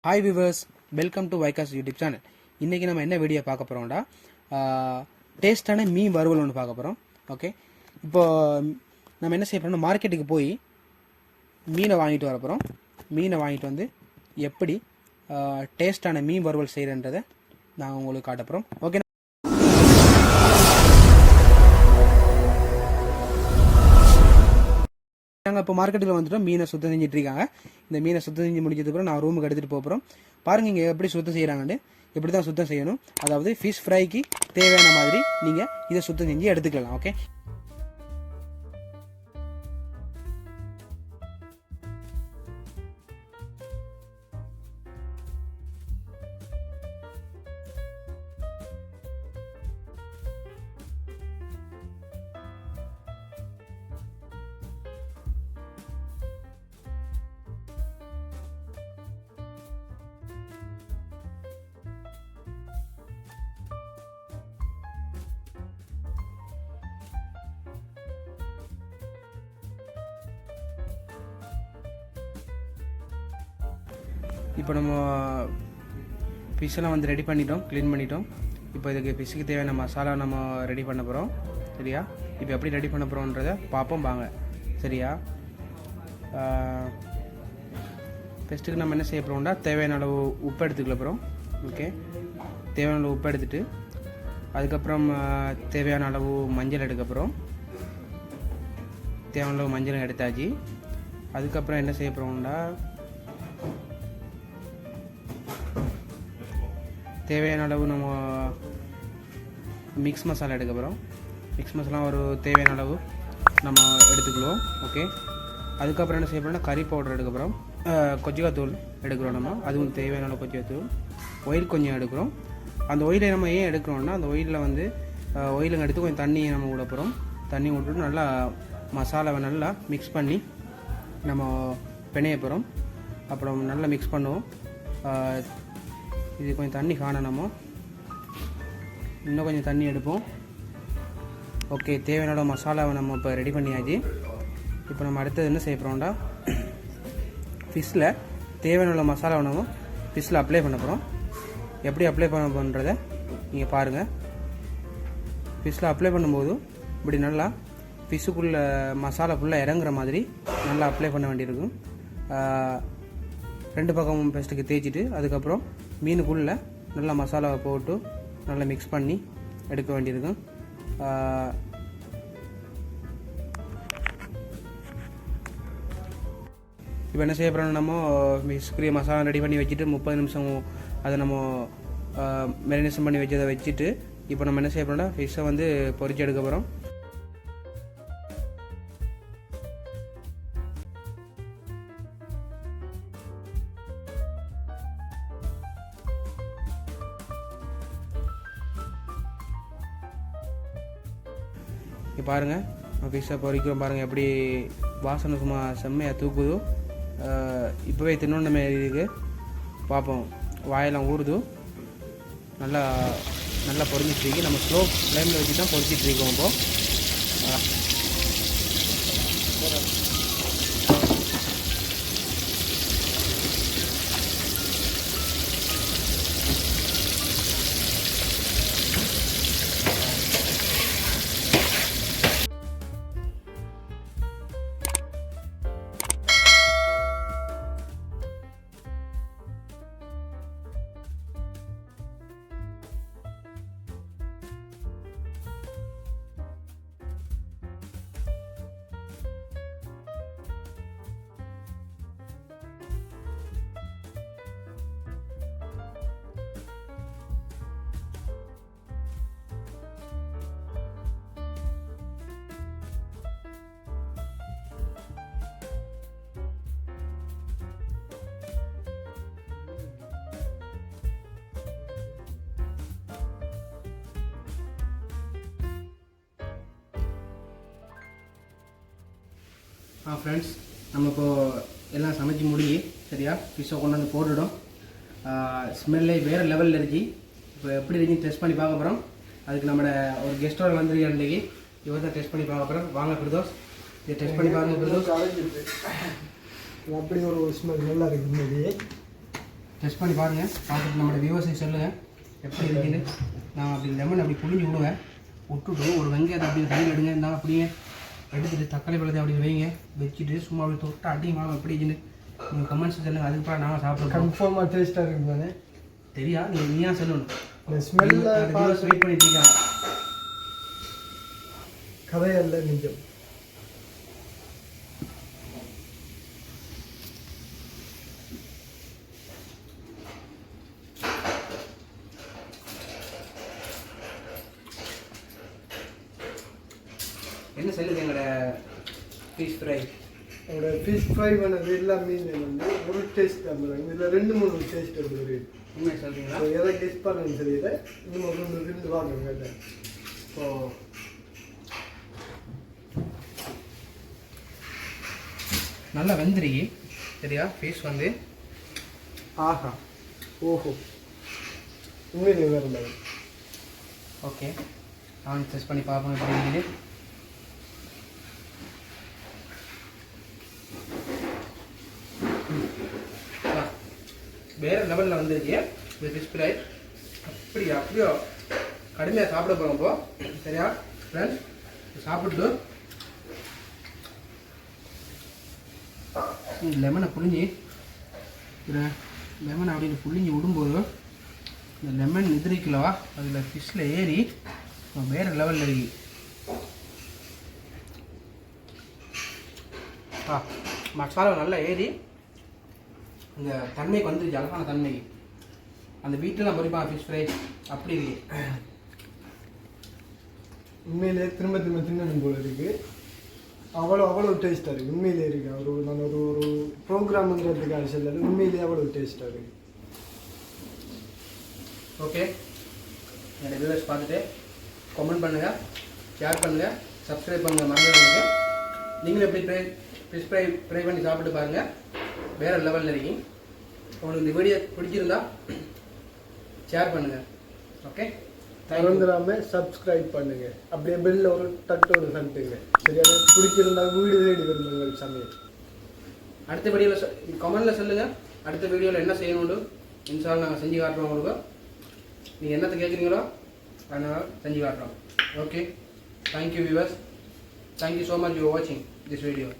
Hi viewers, welcome to Vykas YouTube channel. இன்னைக்கு நம்ம என்ன வீடியோ பார்க்க போறோம்டா டேஸ்டான மீன் வறுவல் ஒன்று பார்க்க போறோம். ஓகே, இப்போ நம்ம என்ன செய்ய போறோம்னா மார்க்கெட்டுக்கு போய் மீனை வாங்கிட்டு வர போறோம். மீனை வாங்கிட்டு வந்து எப்படி டேஸ்டான மீன் வறுவல் செய்யறன்றதை நான் உங்களுக்கு காட்ட போறோம். ஓகே, நாங்கள் இப்போ மார்க்கெட்டில் வந்துட்டோம். மீனை சுத்தம் செஞ்சுட்டு இருக்காங்க. இந்த மீனை சுத்தம் செஞ்சு முடிஞ்சதுக்கப்புறம் நான் ரூமுக்கு எடுத்துகிட்டு போகிறோம். பாருங்கள் இங்கே எப்படி சுத்தம் செய்கிறாங்கன்னு. எப்படி தான் சுத்தம் செய்யணும், அதாவது ஃபிஷ் ஃப்ரைக்கு தேவையான மாதிரி நீங்கள் இதை சுத்தம் செஞ்சு எடுத்துக்கலாம். ஓகே, இப்போ நம்ம ஃபிஷ்ஷெல்லாம் வந்து ரெடி பண்ணிட்டோம், க்ளீன் பண்ணிட்டோம். இப்போ இதுக்கு ஃபிஷ்ஷுக்கு தேவையான மசாலா நம்ம ரெடி பண்ண போகிறோம். சரியா, இப்போ எப்படி ரெடி பண்ண போகிறோன்றதை பார்ப்போம் வாங்க. சரியா, ஃபஸ்ட்டுக்கு நம்ம என்ன செய்ய போகிறோம்னா தேவையான அளவு உப்பு எடுத்துக்கல போகிறோம். ஓகே, தேவையான அளவு உப்பு எடுத்துட்டு அதுக்கப்புறம் தேவையான அளவு மஞ்சள் எடுக்க போகிறோம். தேவையான அளவு மஞ்சள் எடுத்தாச்சு. அதுக்கப்புறம் என்ன செய்ய போகிறோம்னா தேவையான அளவு நம்ம மிக்ஸ் மசாலா எடுக்க போகிறோம். மிக்ஸ் மசாலா ஒரு தேவையான அளவு நம்ம எடுத்துக்குவோம். ஓகே, அதுக்கப்புறம் என்ன செய்ய போகிறோம்னா கறி பவுடர் எடுக்க போகிறோம். கொச்சிக்காத்தூள் எடுக்கிறோம் நம்ம, அதுவும் தேவையான அளவு கொச்சிக்காத்தூள். ஆயில் கொஞ்சம் எடுக்கிறோம். அந்த ஆயிலை நம்ம ஏன் எடுக்கிறோம்னா அந்த ஆயிலில் வந்து ஆயிலுங்க எடுத்து கொஞ்சம் தண்ணியை நம்ம விட போகிறோம். தண்ணி விட்டுட்டு நல்லா மசாலாவை நல்லா மிக்ஸ் பண்ணி நம்ம பிணைய போகிறோம். அப்புறம் நல்லா மிக்ஸ் பண்ணுவோம். இது கொஞ்சம் தண்ணி காணணுமோ, இன்னும் கொஞ்சம் தண்ணி எடுப்போம். ஓகே, தேவையான மசாலாவை நம்ம இப்போ ரெடி பண்ணியாச்சு. இப்போ நம்ம அடுத்தது என்ன செய்ய போகிறோம்டா ஃபிஷ்ஷில் தேவையான மசாலாவை நம்ம ஃபிஷ்ஷில் அப்ளை பண்ண போகிறோம். எப்படி அப்ளை பண்ண போகிறத நீங்கள் பாருங்கள். ஃபிஷ்ஷில் அப்ளை பண்ணும்போது இப்படி நல்லா ஃபிஷ்ஷுக்குள்ளே மசாலா ஃபுல்லாக இறங்குற மாதிரி நல்லா அப்ளை பண்ண வேண்டியிருக்கும். ரெண்டு பக்கமும் ஃபஸ்ட்டுக்கு தேய்ச்சிட்டு அதுக்கப்புறம் மீனுக்குள்ளே நல்லா மசாலாவை போட்டு நல்லா மிக்ஸ் பண்ணி எடுக்க வேண்டியிருக்கும். இப்போ என்ன செய்ய போகிறோம், நம்ம ஃபிஷ்க்கு மசாலா ரெடி பண்ணி வச்சுட்டு 30 நிமிஷம் அதை நம்ம மேரினேஷன் பண்ணி வச்சதை வச்சுட்டு இப்போ நம்ம என்ன செய்ய போகிறோம்னா ஃபிஷ்ஷை வந்து பொரிச்சு எடுக்க போகிறோம். இங்கே பாருங்கள் ஃபிஷ்ஷை பொரிக்கிறோம். பாருங்கள் எப்படி வாசனை சும்மா செம்மையாக தூக்குது. இப்போவே தின்னோன்னு மாரி இருக்குது. பார்ப்போம், வாயெல்லாம் ஊறுது. நல்லா நல்லா பொரிஞ்சிட்ருக்கு. நம்ம ஸ்லோ ஃப்ளேமில் வச்சு தான் பொரிச்சிட்ருக்கோம். இப்போது ஃப்ரெண்ட்ஸ், நம்ம இப்போது எல்லாம் சமைச்சு முடிஞ்சு சரியா ஃபிஷ்ஷை கொண்டு வந்து போட்டுவிடும். ஸ்மெல்லே வேறு லெவலில் இருக்கு. இப்போ எப்படி இருக்குன்னு டெஸ்ட் பண்ணி பார்க்க போகிறோம். அதுக்கு நம்மளோட ஒரு கெஸ்ட்டோட வந்துருக்கு அன்றைக்கி. இவர் தான் டெஸ்ட் பண்ணி பார்க்க போகிறோம். வாங்க பிரதோஷ், இதை டெஸ்ட் பண்ணி பாருங்கள் பிரதோஷ். அப்படி ஒரு ஸ்மெல் நல்லா இருக்குது. டெஸ்ட் பண்ணி பாருங்கள். பார்த்துட்டு நம்மளோட வியூவர்ஸை சொல்லுங்கள் எப்படி இருக்குன்னு. நான் அப்படி லெமன் அப்படி புளிஞ்சு விடுவேன். விட்டுட்டு ஒரு வெங்காயத்தை அப்படி கையில் எடுங்க, இருந்தால் அப்படியே எடுத்துகிட்டு தக்காளி பழத்தை அப்படி வைங்க. வச்சுட்டு சும்மா அப்படி தொட்டு அடிங்க எப்படி இருக்குன்னு நீங்கள் கமெண்ட்ஸ் சொல்லுங்கள். அதுக்கப்புறம் நாங்கள் சாப்பிடுவோம். கன்ஃபார்மாக டேஸ்ட்டாக இருக்குது தானே தெரியா? நீயா சொல்லணும். ஸ்மெல்ல வெயிட் பண்ணிட்டு இருக்கா கதையல்ல நிஜம். என்ன சொல்லுது எங்களோட ஃபிஷ் ஃப்ரை? என்னோட ஃபிஷ் ஃப்ரை பண்ணது எல்லா மீன் வந்து ஒரு டேஸ்ட் தான். இதில் 2-3 டேஸ்ட் இருக்குது. உண்மை சொல்கிறீங்களா? எதை டேஸ்ட் பண்ணணும்னு தெரியல. இன்னும் ஒரு 2 வாங்க கேட்டேன். ஸோ நல்லா வெந்துருக்கி சரியா? ஃபிஷ் வந்து ஆஹா ஓஹோ உண்மையிலே வேறு லெவல். ஓகே, நான் டெஸ்ட் பண்ணி பார்ப்போம் எப்படி இருக்குது. வேறு லெவலில் வந்துருக்கு இந்த ஃபிஷ் ஃப்ரை. அப்படியோ கடுமையாக சாப்பிட போகிறோம் இப்போ சரியா ஃப்ரெண்ட்ஸ்? சாப்பிட்டு லெமனை புளிஞ்சி லெமனை அப்படின்னு புளிஞ்சி விடும்போது இந்த லெமன் எதிரிக்கலவா அதில் ஃபிஷ்ஷில் ஏறி வேறு லெவலில் இருக்கு. மசாலா நல்லா ஏறி இந்த தன்மைக்கு வந்துருச்சு, அழகான தன்மைக்கு. அந்த வீட்டில் பொறிப்பான் ஃபிஷ் ஃப்ரை அப்படி இருக்கு. உண்மையிலே திரும்ப தின்னணும் போல இருக்குது. அவ்வளோ டேஸ்ட்டாக இருக்குது. உண்மையிலே இருக்குது. நான் ஒரு ப்ரோக்ராமுங்கிறதுக்காக சொல்லலை, உண்மையிலேயே அவ்வளோ டேஸ்ட்டாக இருக்குது. ஓகே, என்னோடய வியூவர்ஸ் பார்த்துட்டு கமெண்ட் பண்ணுங்கள், ஷேர் பண்ணுங்கள், சப்ஸ்கிரைப் பண்ணுங்கள் மறந்துடுங்க. நீங்களும் எப்படி ஃபிஷ் ஃப்ரை பண்ணி சாப்பிட்டு பாருங்கள். வேறு லெவலில் இருக்கீங்க. உங்களுக்கு இந்த வீடியோ பிடிச்சிருந்தா ஷேர் பண்ணுங்கள். ஓகே, மறந்துடாமல் சப்ஸ்கிரைப் பண்ணுங்கள். அப்படியே பெல்ல ஒரு தட்டோடு தட்டுங்க. சரியான பிடிச்சிருந்தா வீடு தேடி விரும்புங்கள் சமையல். அடுத்த வீடியோவில் கமெண்டில் சொல்லுங்கள் அடுத்த வீடியோவில் என்ன செய்யணும்னு. இன்ஷால்லா நாங்கள் செஞ்சு காட்டுறோம் உங்களுக்கு. நீங்கள் என்னத்தை கேட்குறீங்களோ அதனால் செஞ்சு காட்டுறோம். Okay, thank you viewers. Thank you so much for வாட்சிங் திஸ் வீடியோ.